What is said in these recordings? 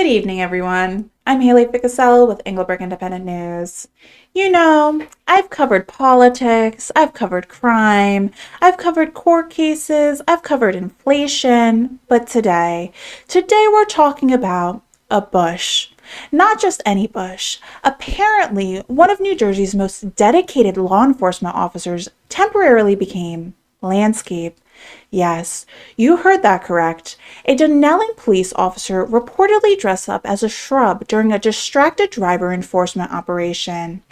Good evening, everyone. I'm Haylee Ficuciello with Englebrook Independent News. You know, I've covered politics, I've covered crime, I've covered court cases, I've covered inflation, but today we're talking about a bush. Not just any bush. Apparently, one of New Jersey's most dedicated law enforcement officers temporarily became landscape. Yes, you heard that correct. A Dunellen police officer reportedly dressed up as a shrub during a distracted driver enforcement operation.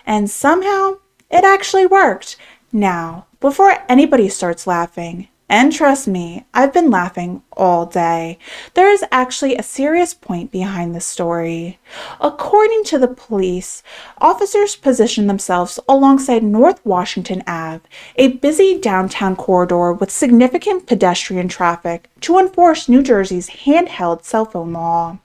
And somehow, it actually worked. Now, before anybody starts laughing, and trust me, I've been laughing all day. There is actually a serious point behind this story. According to the police, officers positioned themselves alongside North Washington Ave, a busy downtown corridor with significant pedestrian traffic, to enforce New Jersey's handheld cell phone law.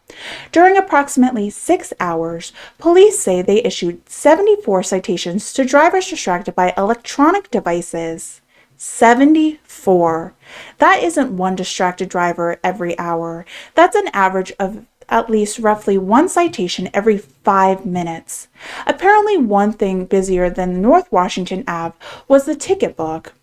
During approximately 6 hours, police say they issued 74 citations to drivers distracted by electronic devices. 74. That isn't one distracted driver every hour. That's an average of at least roughly one citation every 5 minutes. Apparently, one thing busier than North Washington Ave was the ticket book.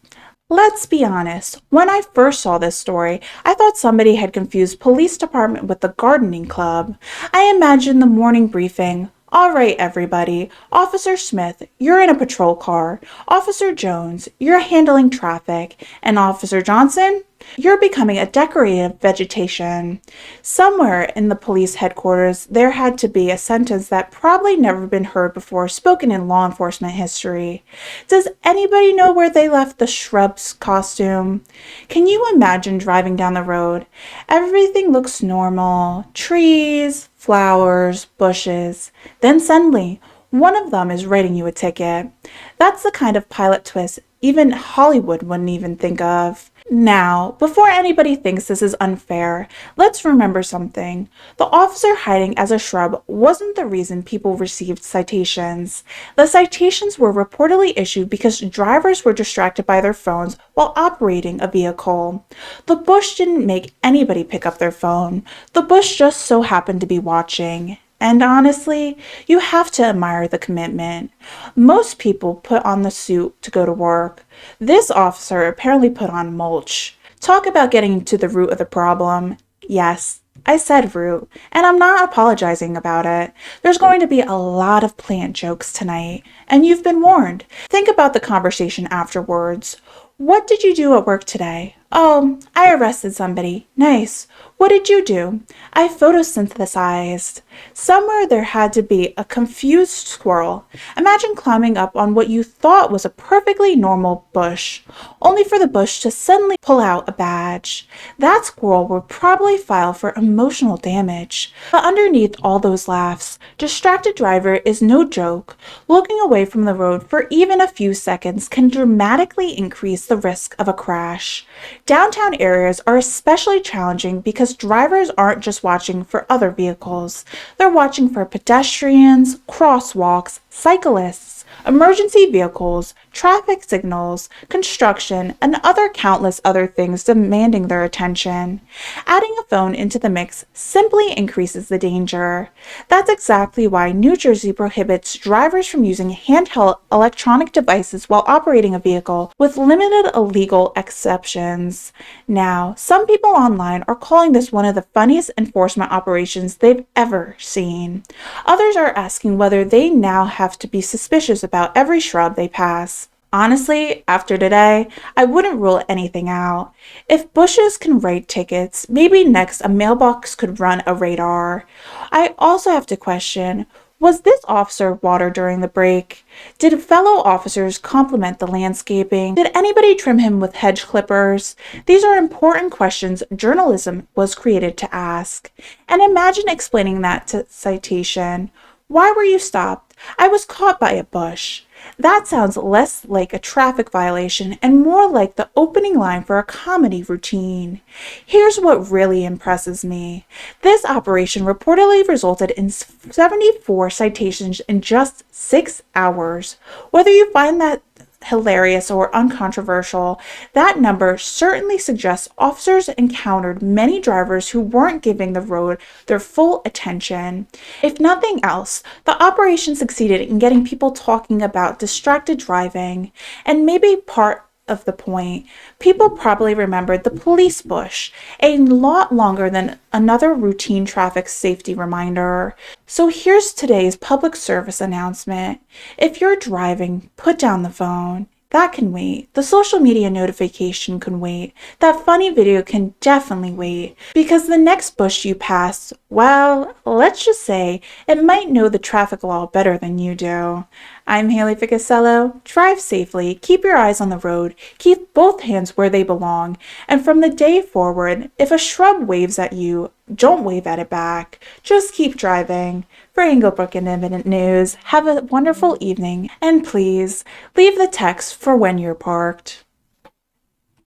Let's be honest, when I first saw this story, I thought somebody had confused police department with the gardening club. I imagined the morning briefing. All right, everybody. Officer Smith, you're in a patrol car. Officer Jones, you're handling traffic. And Officer Johnson, you're becoming a decorative vegetation. Somewhere in the police headquarters, there had to be a sentence that probably never been heard before spoken in law enforcement history. Does anybody know where they left the shrub's costume? Can you imagine driving down the road? Everything looks normal. Trees, flowers, bushes. Then suddenly, one of them is writing you a ticket. That's the kind of pilot twist even Hollywood wouldn't even think of. Now, before anybody thinks this is unfair, let's remember something. The officer hiding as a shrub wasn't the reason people received citations. The citations were reportedly issued because drivers were distracted by their phones while operating a vehicle. The bush didn't make anybody pick up their phone. The bush just so happened to be watching. And honestly, you have to admire the commitment. Most people put on the suit to go to work. This officer apparently put on mulch. Talk about getting to the root of the problem. Yes, I said root, and I'm not apologizing about it. There's going to be a lot of plant jokes tonight, and you've been warned. Think about the conversation afterwards. What did you do at work today? Oh, I arrested somebody. Nice. What did you do? I photosynthesized. Somewhere there had to be a confused squirrel. Imagine climbing up on what you thought was a perfectly normal bush, only for the bush to suddenly pull out a badge. That squirrel would probably file for emotional damage. But underneath all those laughs, distracted driver is no joke. Looking away from the road for even a few seconds can dramatically increase the risk of a crash. Downtown areas are especially challenging because drivers aren't just watching for other vehicles. They're watching for pedestrians, crosswalks, cyclists, emergency vehicles, traffic signals, construction, and countless other things demanding their attention. Adding a phone into the mix simply increases the danger. That's exactly why New Jersey prohibits drivers from using handheld electronic devices while operating a vehicle, with limited illegal exceptions. Now, some people online are calling this one of the funniest enforcement operations they've ever seen. Others are asking whether they now have to be suspicious about every shrub they pass. Honestly, after today, I wouldn't rule anything out. If bushes can write tickets, maybe next a mailbox could run a radar. I also have to question, was this officer watered during the break? Did fellow officers compliment the landscaping? Did anybody trim him with hedge clippers? These are important questions journalism was created to ask. And imagine explaining that to citation. Why were you stopped? I was caught by a bush. That sounds less like a traffic violation and more like the opening line for a comedy routine. Here's what really impresses me. This operation reportedly resulted in 74 citations in just 6 hours. Whether you find that hilarious or uncontroversial, that number certainly suggests officers encountered many drivers who weren't giving the road their full attention. If nothing else, the operation succeeded in getting people talking about distracted driving, and maybe part of the point, people probably remembered the police bush a lot longer than another routine traffic safety reminder. So here's today's public service announcement. If you're driving, put down the phone. That can wait. The social media notification can wait. That funny video can definitely wait. Because the next bush you pass, well, let's just say it might know the traffic law better than you do. I'm Haylee Ficuciello. Drive safely, keep your eyes on the road, keep both hands where they belong, and from the day forward, if a shrub waves at you, don't wave at it back. Just keep driving. For Englebrook Independent News, have a wonderful evening, and please leave the text for when you're parked.